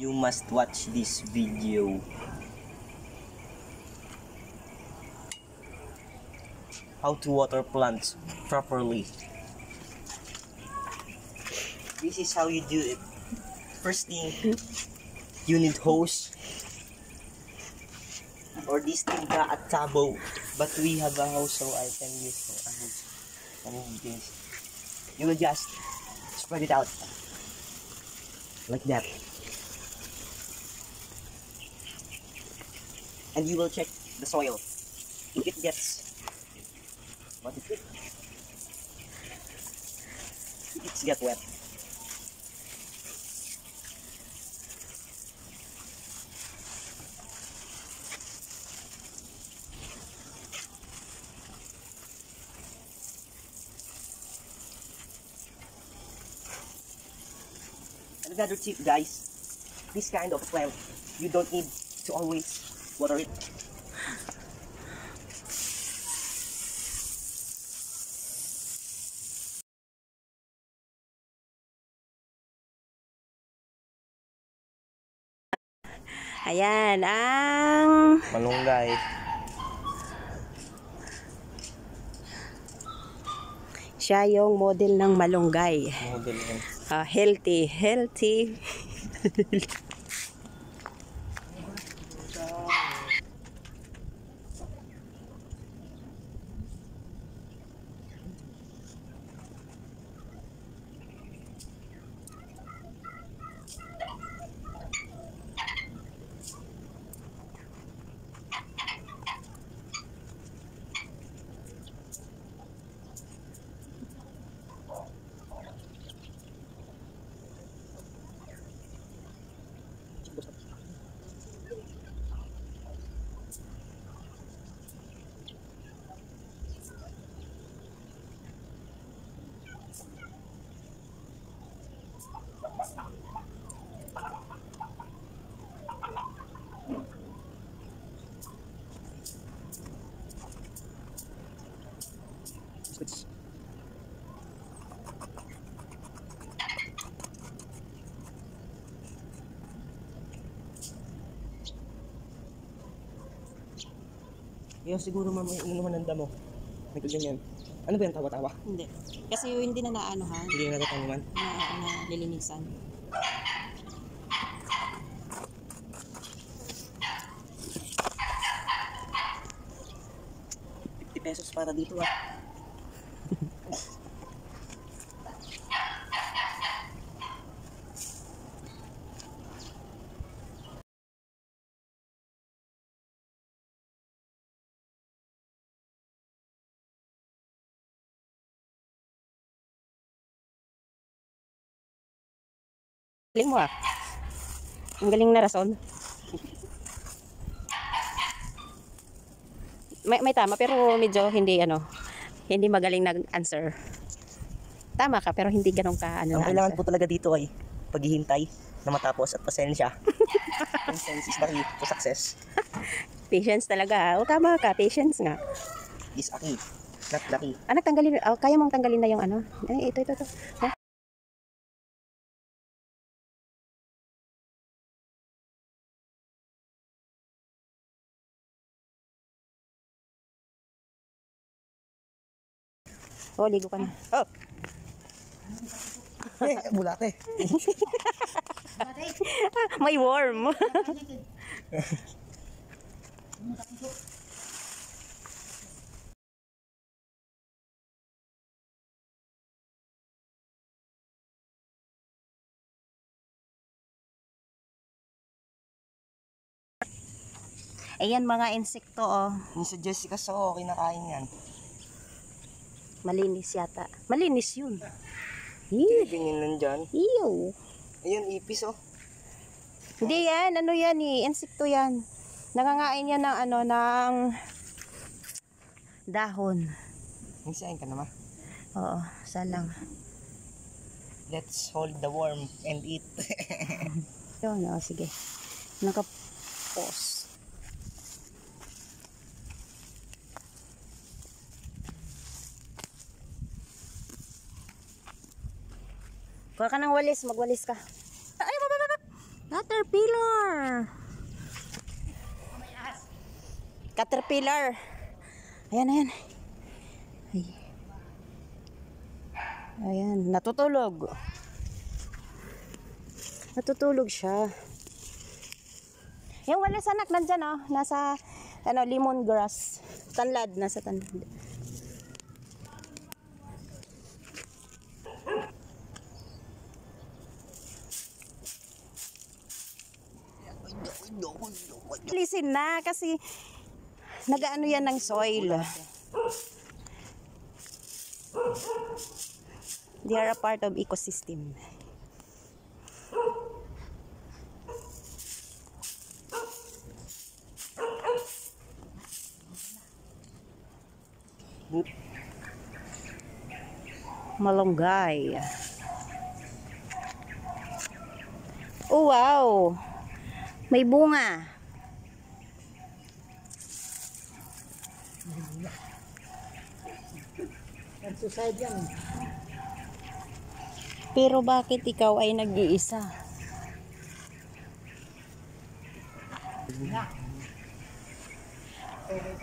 You must watch this video. How to water plants properly. This is how you do it. First thing, you need hose. Or this thing at tabo. But we have a hose, so I can use a hose. And this. You will just spread it out. Like that. And you will check the soil. If it gets what is it? It's get wet. And another tip, guys, this kind of plant, you don't need to always water it. Ayan, ang Malunggay. siya yung model ng malunggay. Model yan. Healthy. Yung siguro mamaya inuman ng damo. May ganyan. Ano ba yung tawa-tawa? Hindi. Kasi hindi na naano ha. Hindi na natatanuman. Na lilinisan. ₱50 para dito ah. Galing mo ah. Ang galing na rason. May tama pero medyo hindi hindi magaling nag-answer. Tama ka pero hindi ganun ka Ang kailangan po talaga dito ay paghihintay na matapos at pasensya. Patience is the key to success. Patience talaga. O tama ka, patience nga. Is a key, not the key. Tanggalin, kaya mong tanggalin na yung ito. Ha? Oh, ligo ka na. Oh. Bulate. May worm. Ayan mga insekto oh. Yung sa Jessica so kinakain yan. Malinis yata. Malinis yun. Tingin nandyan. Ew. Ayun, ipis oh. Hindi yan, yan insekto yan. Nangangain yan ng ng dahon. Nagsain ka naman. Oo, salang. Let's hold the worm and eat. Yun, sige. Naka-pause. Kuha ka ng walis, magwalis ka. Ay, water. Caterpillar! Caterpillar! Ayan, ayan. Ay. Ayan, natutulog. Natutulog siya. Yung walis anak, nandyan oh. Nasa, lemongrass. Tanlad, nasa tanlad. Lisin na kasi nagaano yan ng soil. They are a part of ecosystem. Malunggay. Oh wow! May bunga. Nagsuside yan. Pero bakit ikaw ay nag-iisa?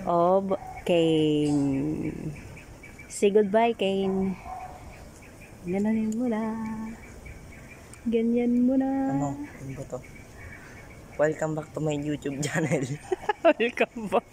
Oh, Kane. Say goodbye, Kane. Gananin mo na. Ganyan mo na. Ano? Ano ba to? Welcome back to my YouTube channel. Welcome back.